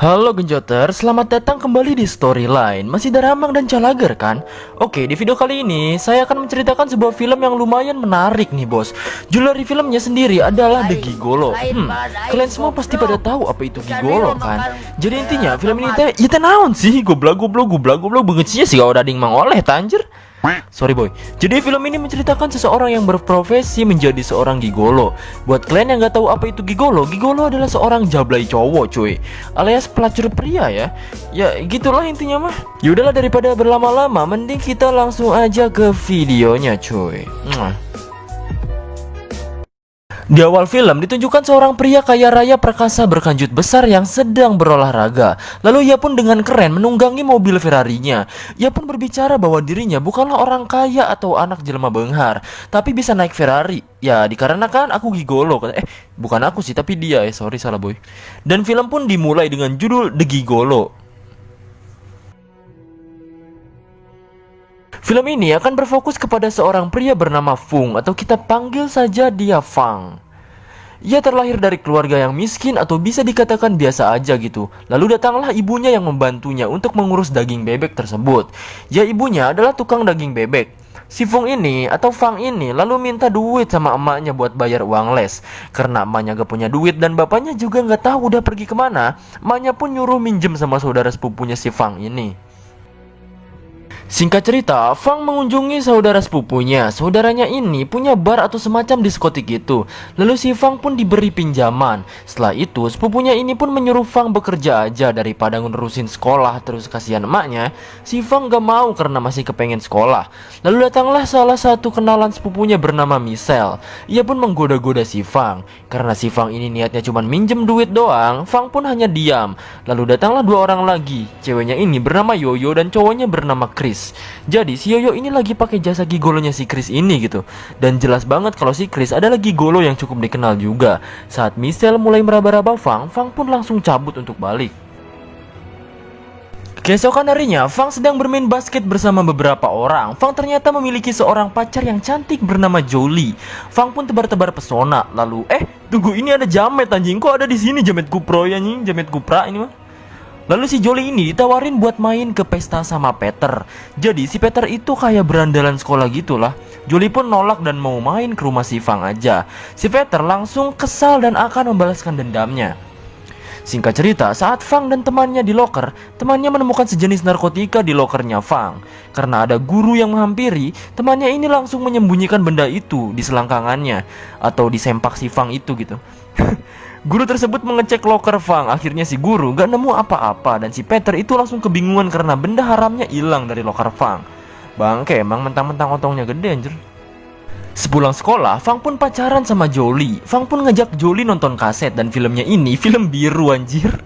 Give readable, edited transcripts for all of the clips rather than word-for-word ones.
Halo Genjoter, selamat datang kembali di Storyline. Masih Daramang dan Calager kan? Oke, di video kali ini saya akan menceritakan sebuah film yang lumayan menarik nih bos. Judul dari filmnya sendiri adalah The Gigolo. Kalian semua pasti pada tahu apa itu Gigolo kan? Jadi intinya film ini teh ya naon sih? Goblok banget sih sih udah ding mangoleh tanjir. Sorry boy. Jadi film ini menceritakan seseorang yang berprofesi menjadi seorang gigolo. Buat kalian yang nggak tahu apa itu gigolo, gigolo adalah seorang jablay cowok cuy, alias pelacur pria ya. Ya gitulah intinya mah. Yaudahlah daripada berlama-lama, mending kita langsung aja ke videonya cuy. Di awal film ditunjukkan seorang pria kaya raya perkasa berkanjut besar yang sedang berolahraga. Lalu ia pun dengan keren menunggangi mobil Ferrarinya. Ia pun berbicara bahwa dirinya bukanlah orang kaya atau anak jelema beunghar, tapi bisa naik Ferrari. Ya dikarenakan aku gigolo. Bukan aku sih tapi dia sorry salah boy. Dan film pun dimulai dengan judul The Gigolo. Film ini akan berfokus kepada seorang pria bernama Fung, atau kita panggil saja dia Fang. Ia terlahir dari keluarga yang miskin atau bisa dikatakan biasa aja gitu. Lalu datanglah ibunya yang membantunya untuk mengurus daging bebek tersebut. Ya ibunya adalah tukang daging bebek. Si Fung ini atau Fang ini lalu minta duit sama emaknya buat bayar uang les. Karena emaknya gak punya duit dan bapaknya juga gak tahu udah pergi kemana, emaknya pun nyuruh minjem sama saudara sepupunya si Fang ini. Singkat cerita, Fang mengunjungi saudara sepupunya. Saudaranya ini punya bar atau semacam diskotik gitu. Lalu si Fang pun diberi pinjaman. Setelah itu, sepupunya ini pun menyuruh Fang bekerja aja daripada ngurusin sekolah. Terus kasihan emaknya, si Fang gak mau karena masih kepengen sekolah. Lalu datanglah salah satu kenalan sepupunya bernama Michelle. Ia pun menggoda-goda si Fang. Karena si Fang ini niatnya cuma minjem duit doang, Fang pun hanya diam. Lalu datanglah dua orang lagi. Ceweknya ini bernama Yoyo dan cowoknya bernama Chris. Jadi si Yoyo ini lagi pakai jasa gigolonya si Chris ini gitu. Dan jelas banget kalau si Chris adalah gigolo yang cukup dikenal juga. Saat Michelle mulai meraba-raba Fang, Fang pun langsung cabut untuk balik. Keesokan harinya, Fang sedang bermain basket bersama beberapa orang. Fang ternyata memiliki seorang pacar yang cantik bernama Jolie. Fang pun tebar-tebar pesona. Lalu, tunggu, ini ada jamet anjing. Kok ada di sini jamet kupro ya anjing, jamet kupra ini mah. Lalu si Jolie ini ditawarin buat main ke pesta sama Peter. Jadi si Peter itu kayak berandalan sekolah gitulah. Jolie pun nolak dan mau main ke rumah si Fang aja. Si Peter langsung kesal dan akan membalaskan dendamnya. Singkat cerita, saat Fang dan temannya di loker, temannya menemukan sejenis narkotika di lokernya Fang. Karena ada guru yang menghampiri, temannya ini langsung menyembunyikan benda itu di selangkangannya atau di sempak si Fang itu gitu. Guru tersebut mengecek loker Fang. Akhirnya si guru gak nemu apa-apa dan si Peter itu langsung kebingungan karena benda haramnya hilang dari loker Fang. Bangke emang mentang-mentang otongnya gede anjir. Sepulang sekolah, Fang pun pacaran sama Jolie. Fang pun ngajak Jolie nonton kaset dan filmnya ini film biru anjir.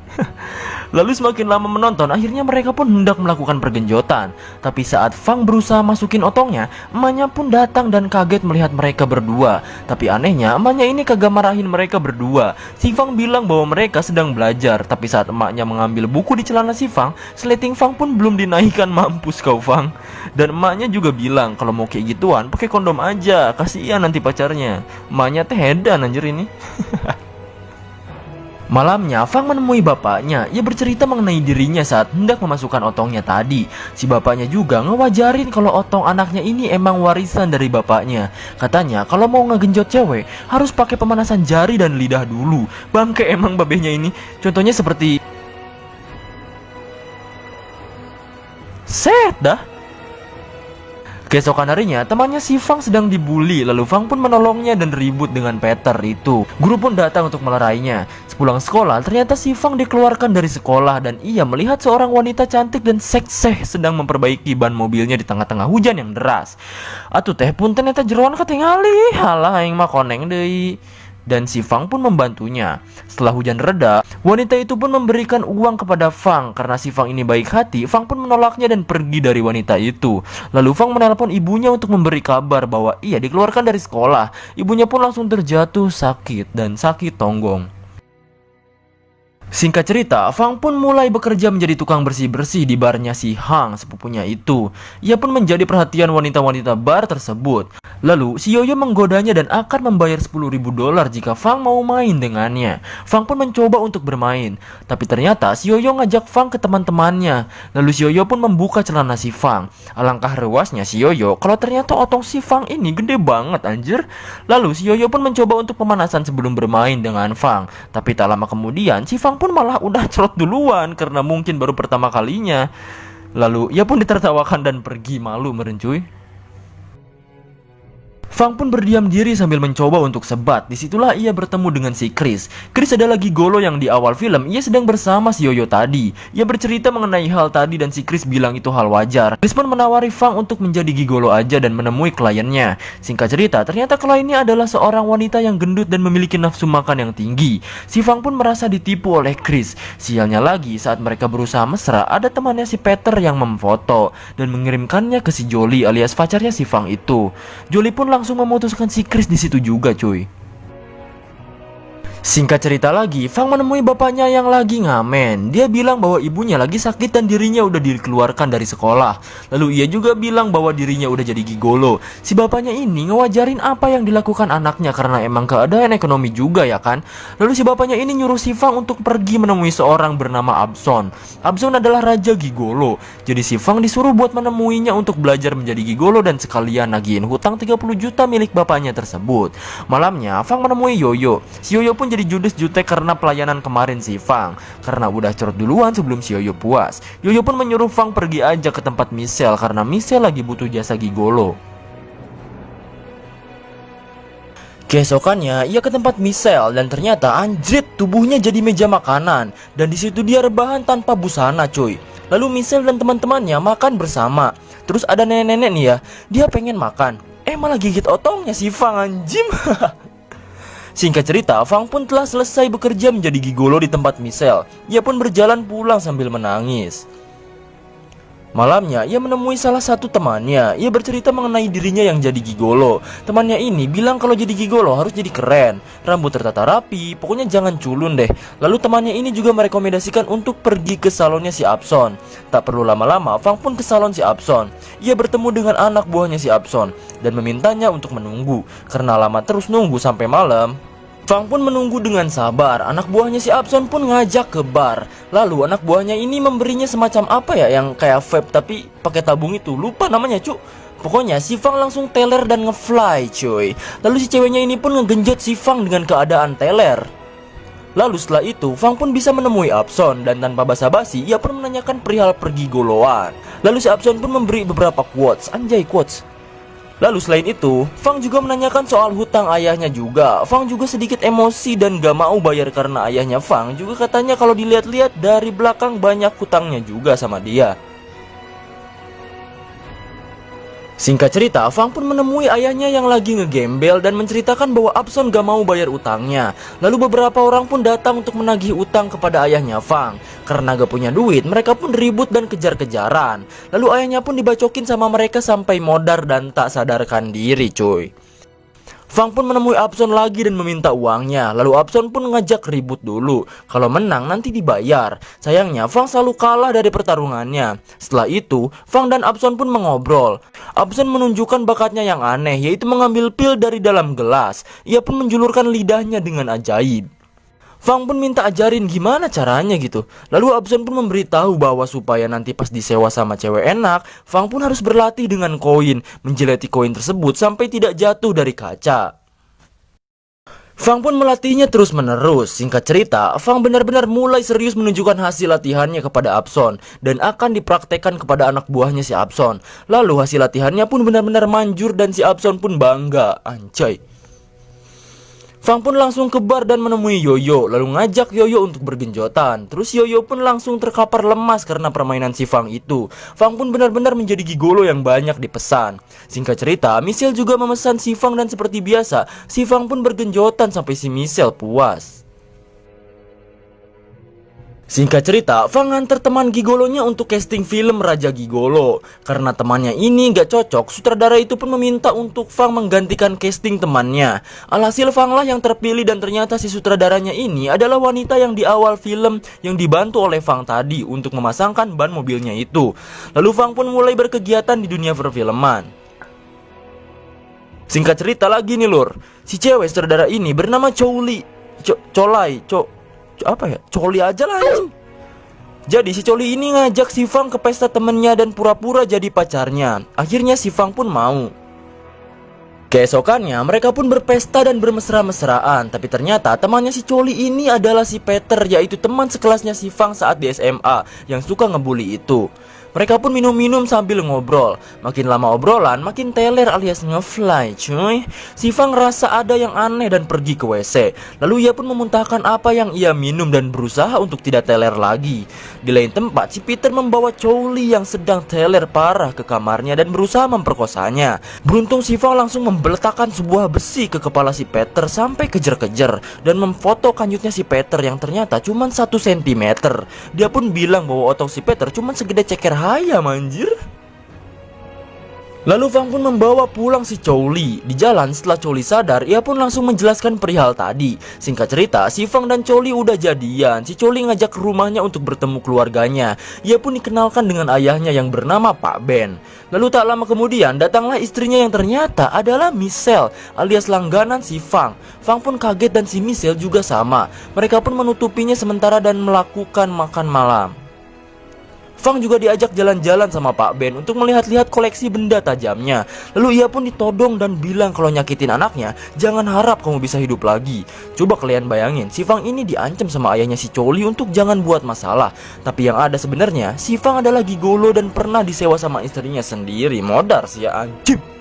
Lalu semakin lama menonton, akhirnya mereka pun hendak melakukan pergenjotan. Tapi saat Fang berusaha masukin otongnya, emaknya pun datang dan kaget melihat mereka berdua. Tapi anehnya, emaknya ini kagak marahin mereka berdua. Si Fang bilang bahwa mereka sedang belajar. Tapi saat emaknya mengambil buku di celana si Fang, sleting Fang pun belum dinaikkan. Mampus kau Fang. Dan emaknya juga bilang kalau mau kayak gituan pakai kondom aja, kasihan nanti pacarnya. Emaknya teh hedan anjir ini. Malamnya, Fang menemui bapaknya. Ia bercerita mengenai dirinya saat hendak memasukkan otongnya tadi. Si bapaknya juga ngewajarin kalau otong anaknya ini emang warisan dari bapaknya. Katanya kalau mau ngegenjot cewek harus pakai pemanasan jari dan lidah dulu. Bangke emang babehnya ini. Contohnya seperti set dah. Keesokan harinya, temannya si Fang sedang dibully. Lalu Fang pun menolongnya dan ribut dengan Peter itu. Guru pun datang untuk melerainya. Sepulang sekolah, ternyata si Fang dikeluarkan dari sekolah dan ia melihat seorang wanita cantik dan sekseh sedang memperbaiki ban mobilnya di tengah-tengah hujan yang deras. Atuh teh pun ternyata jeroan ketingali. Halah aing mah koneng deui. Dan si Fang pun membantunya. Setelah hujan reda, wanita itu pun memberikan uang kepada Fang. Karena si Fang ini baik hati, Fang pun menolaknya dan pergi dari wanita itu. Lalu Fang menelpon ibunya untuk memberi kabar bahwa ia dikeluarkan dari sekolah. Ibunya pun langsung terjatuh sakit dan sakit tonggong. Singkat cerita, Fang pun mulai bekerja menjadi tukang bersih-bersih di barnya si Hang, sepupunya itu. Ia pun menjadi perhatian wanita-wanita bar tersebut. Lalu, si Yoyo menggodanya dan akan membayar $10.000 jika Fang mau main dengannya. Fang pun mencoba untuk bermain, tapi ternyata si Yoyo ngajak Fang ke teman-temannya. Lalu si Yoyo pun membuka celana si Fang. Alangkah rewasnya si Yoyo kalau ternyata otong si Fang ini gede banget anjir. Lalu si Yoyo pun mencoba untuk pemanasan sebelum bermain dengan Fang. Tapi tak lama kemudian si Fang pun malah udah cerot duluan karena mungkin baru pertama kalinya. Lalu ia pun ditertawakan dan pergi malu merencuy. Fang pun berdiam diri sambil mencoba untuk sebat. Disitulah ia bertemu dengan si Chris. Chris adalah gigolo yang di awal film ia sedang bersama si Yoyo tadi. Ia bercerita mengenai hal tadi dan si Chris bilang itu hal wajar. Chris pun menawari Fang untuk menjadi gigolo aja dan menemui kliennya. Singkat cerita, ternyata kliennya adalah seorang wanita yang gendut dan memiliki nafsu makan yang tinggi. Si Fang pun merasa ditipu oleh Chris. Sialnya lagi, saat mereka berusaha mesra, ada temannya si Peter yang memfoto dan mengirimkannya ke si Jolie alias pacarnya si Fang itu. Jolie pun langsung memutuskan si Chris di situ juga cuy. Singkat cerita lagi, Fang menemui bapaknya yang lagi ngamen. Dia bilang bahwa ibunya lagi sakit dan dirinya udah dikeluarkan dari sekolah. Lalu ia juga bilang bahwa dirinya udah jadi gigolo. Si bapaknya ini ngewajarin apa yang dilakukan anaknya karena emang keadaan ekonomi juga ya kan. Lalu si bapaknya ini nyuruh si Fang untuk pergi menemui seorang bernama Abson. Abson adalah raja gigolo. Jadi si Fang disuruh buat menemuinya untuk belajar menjadi gigolo dan sekalian nagihin hutang 30 juta milik bapaknya tersebut. Malamnya Fang menemui Yoyo. Si Yoyo pun jadi judes jutek karena pelayanan kemarin si Fang. Karena udah cerot duluan sebelum si Yoyo puas. Yoyo pun menyuruh Fang pergi aja ke tempat Michelle karena Michelle lagi butuh jasa gigolo. Keesokannya ia ke tempat Michelle dan ternyata anjrit tubuhnya jadi meja makanan dan di situ dia rebahan tanpa busana cuy. Lalu Michelle dan teman-temannya makan bersama. Terus ada nenek-nenek nih ya, dia pengen makan. Malah gigit otongnya si Fang anjim. Singkat cerita, Fang pun telah selesai bekerja menjadi gigolo di tempat Michelle. Ia pun berjalan pulang sambil menangis. Malamnya, ia menemui salah satu temannya. Ia bercerita mengenai dirinya yang jadi gigolo. Temannya ini bilang kalau jadi gigolo harus jadi keren, rambut tertata rapi, pokoknya jangan culun deh. Lalu temannya ini juga merekomendasikan untuk pergi ke salonnya si Abson. Tak perlu lama-lama, Fang pun ke salon si Abson. Ia bertemu dengan anak buahnya si Abson dan memintanya untuk menunggu. Karena lama terus nunggu sampai malam, Fang pun menunggu dengan sabar. Anak buahnya si Abson pun ngajak ke bar. Lalu anak buahnya ini memberinya semacam apa ya, yang kayak vape tapi pakai tabung itu. Lupa namanya cu. Pokoknya si Fang langsung teler dan ngefly cuy. Lalu si ceweknya ini pun ngegenjot si Fang dengan keadaan teler. Lalu setelah itu Fang pun bisa menemui Abson dan tanpa basa-basi ia pun menanyakan perihal pergi goloan. Lalu si Abson pun memberi beberapa quotes. Anjay quotes. Lalu selain itu, Fang juga menanyakan soal hutang ayahnya juga. Fang juga sedikit emosi dan gak mau bayar karena ayahnya Fang juga katanya kalau dilihat-lihat dari belakang banyak hutangnya juga sama dia. Singkat cerita, Fang pun menemui ayahnya yang lagi ngegembel dan menceritakan bahwa Abson gak mau bayar utangnya. Lalu beberapa orang pun datang untuk menagih utang kepada ayahnya Fang. Karena gak punya duit, mereka pun ribut dan kejar-kejaran. Lalu ayahnya pun dibacokin sama mereka sampai modar dan tak sadarkan diri cuy. Fang pun menemui Abson lagi dan meminta uangnya. Lalu Abson pun ngajak ribut dulu. Kalau menang nanti dibayar. Sayangnya Fang selalu kalah dari pertarungannya. Setelah itu Fang dan Abson pun mengobrol. Abson menunjukkan bakatnya yang aneh, yaitu mengambil pil dari dalam gelas. Ia pun menjulurkan lidahnya dengan ajaib. Fang pun minta ajarin gimana caranya gitu. Lalu Abson pun memberitahu bahwa supaya nanti pas disewa sama cewek enak, Fang pun harus berlatih dengan koin, menjilati koin tersebut sampai tidak jatuh dari kaca. Fang pun melatihnya terus menerus. Singkat cerita, Fang benar-benar mulai serius menunjukkan hasil latihannya kepada Abson dan akan dipraktekkan kepada anak buahnya si Abson. Lalu hasil latihannya pun benar-benar manjur dan si Abson pun bangga. Anjay. Fang pun langsung ke bar dan menemui Yoyo, lalu ngajak Yoyo untuk bergenjotan. Terus Yoyo pun langsung terkapar lemas karena permainan si Fang itu. Fang pun benar-benar menjadi gigolo yang banyak dipesan. Singkat cerita, Michelle juga memesan si Fang dan seperti biasa, si Fang pun bergenjotan sampai si Michelle puas. Singkat cerita, Fang nganter teman gigolonya untuk casting film Raja Gigolo. Karena temannya ini gak cocok, sutradara itu pun meminta untuk Fang menggantikan casting temannya. Alhasil Fang lah yang terpilih dan ternyata si sutradaranya ini adalah wanita yang di awal film yang dibantu oleh Fang tadi untuk memasangkan ban mobilnya itu. Lalu Fang pun mulai berkegiatan di dunia perfilman. Singkat cerita lagi nih lur, si cewek sutradara ini bernama Choli aja lah anjing. Jadi si Choli ini ngajak si Fang ke pesta temennya dan pura-pura jadi pacarnya. Akhirnya si Fang pun mau. Keesokannya mereka pun berpesta dan bermesra-mesraan. Tapi ternyata temannya si Choli ini adalah si Peter, yaitu teman sekelasnya si Fang saat di SMA yang suka ngebully itu. Mereka pun minum-minum sambil ngobrol. Makin lama obrolan, makin teler alias ngefly cuy. Si Fang rasa ada yang aneh dan pergi ke WC. Lalu ia pun memuntahkan apa yang ia minum dan berusaha untuk tidak teler lagi. Di lain tempat, si Peter membawa Choli yang sedang teler parah ke kamarnya dan berusaha memperkosanya. Beruntung si Fang langsung membeletakkan sebuah besi ke kepala si Peter sampai kejer-kejer dan memfoto kanjutnya si Peter yang ternyata cuma 1 cm. Dia pun bilang bahwa otot si Peter cuma segede ceker ayam anjir. Lalu Fang pun membawa pulang si Choli. Di jalan setelah Choli sadar, ia pun langsung menjelaskan perihal tadi. Singkat cerita, si Fang dan Choli udah jadian. Si Choli ngajak ke rumahnya untuk bertemu keluarganya. Ia pun dikenalkan dengan ayahnya yang bernama Pak Ben. Lalu tak lama kemudian datanglah istrinya yang ternyata adalah Michelle alias langganan si Fang. Fang pun kaget dan si Michelle juga sama. Mereka pun menutupinya sementara dan melakukan makan malam. Fang juga diajak jalan-jalan sama Pak Ben untuk melihat-lihat koleksi benda tajamnya. Lalu ia pun ditodong dan bilang kalau nyakitin anaknya, jangan harap kamu bisa hidup lagi. Coba kalian bayangin, si Fang ini diancam sama ayahnya si Choli untuk jangan buat masalah. Tapi yang ada sebenarnya, si Fang adalah gigolo dan pernah disewa sama istrinya sendiri. Modar sih ya anjing.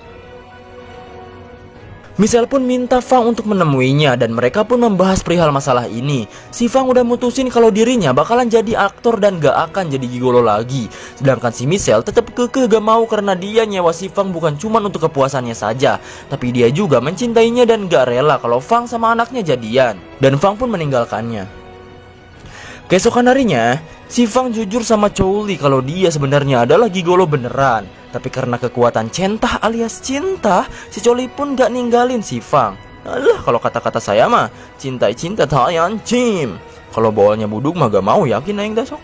Michelle pun minta Fang untuk menemuinya dan mereka pun membahas perihal masalah ini. Si Fang udah mutusin kalau dirinya bakalan jadi aktor dan gak akan jadi gigolo lagi. Sedangkan si Michelle tetap kekeh gak mau karena dia nyewa si Fang bukan cuma untuk kepuasannya saja, tapi dia juga mencintainya dan gak rela kalau Fang sama anaknya jadian. Dan Fang pun meninggalkannya. Keesokan harinya, si Fang jujur sama Choli kalau dia sebenarnya adalah gigolo beneran. Tapi karena kekuatan centah alias cinta, si Choli pun gak ninggalin si Fang. Alah, kalau kata-kata saya mah, cinta tayan cim. Kalau bawalnya buduk mah gak mau yakin aing dasok.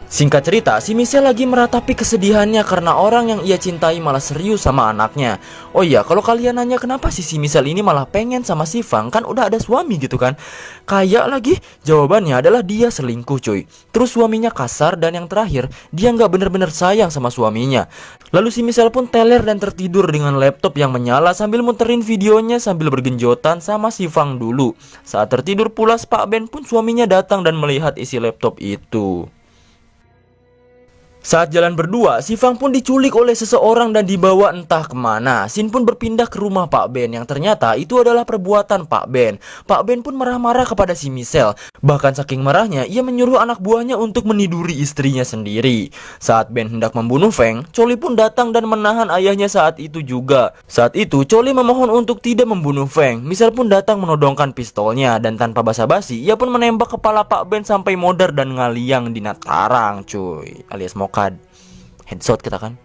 Singkat cerita, si Michelle lagi meratapi kesedihannya karena orang yang ia cintai malah serius sama anaknya. Oh iya, kalau kalian nanya kenapa si Michelle ini malah pengen sama si Fang, kan udah ada suami gitu kan. Kayak lagi, jawabannya adalah dia selingkuh cuy. Terus suaminya kasar dan yang terakhir, dia nggak bener-bener sayang sama suaminya. Lalu si Michelle pun teler dan tertidur dengan laptop yang menyala sambil muterin videonya sambil bergenjotan sama si Fang dulu. Saat tertidur pulas, Pak Ben pun suaminya datang dan melihat isi laptop itu. Saat jalan berdua, si Fang pun diculik oleh seseorang dan dibawa entah kemana. Sin pun berpindah ke rumah Pak Ben yang ternyata itu adalah perbuatan Pak Ben. Pak Ben pun marah-marah kepada si Michelle. Bahkan saking marahnya, ia menyuruh anak buahnya untuk meniduri istrinya sendiri. Saat Ben hendak membunuh Feng, Choli pun datang dan menahan ayahnya saat itu juga. Saat itu, Choli memohon untuk tidak membunuh Feng. Michelle pun datang menodongkan pistolnya dan tanpa basa-basi, ia pun menembak kepala Pak Ben sampai modar dan ngaliang di natarang cuy, alias mokad. Headshot kita kan.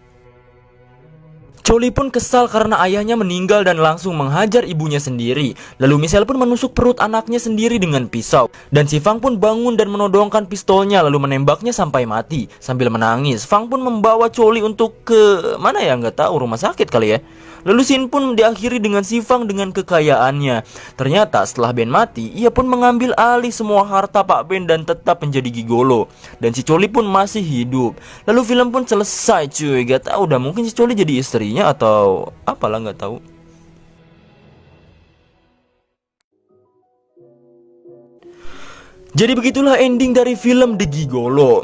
Choli pun kesal karena ayahnya meninggal dan langsung menghajar ibunya sendiri. Lalu Michelle pun menusuk perut anaknya sendiri dengan pisau. Dan si Fang pun bangun dan menodongkan pistolnya lalu menembaknya sampai mati. Sambil menangis, Fang pun membawa Choli untuk ke mana ya, nggak tahu, rumah sakit kali ya. Lalu scene pun diakhiri dengan si Fang dengan kekayaannya. Ternyata setelah Ben mati, ia pun mengambil alih semua harta Pak Ben dan tetap menjadi gigolo. Dan si Choli pun masih hidup. Lalu film pun selesai cuy. Gak tahu dah, mungkin si Choli jadi istrinya atau apalah, gak tahu. Jadi begitulah ending dari film The Gigolo.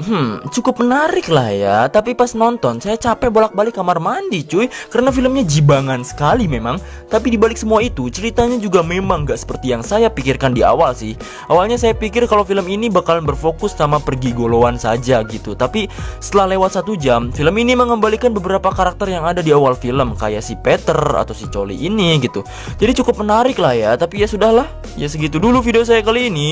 Cukup menarik lah ya. Tapi pas nonton saya capek bolak-balik kamar mandi cuy, karena filmnya jibangan sekali memang. Tapi dibalik semua itu, ceritanya juga memang gak seperti yang saya pikirkan di awal sih. Awalnya saya pikir kalau film ini bakalan berfokus sama pergigoloan saja gitu. Tapi setelah lewat 1 jam, film ini mengembalikan beberapa karakter yang ada di awal film, kayak si Peter atau si Choli ini gitu. Jadi cukup menarik lah ya. Tapi ya sudahlah, ya segitu dulu video saya kali ini.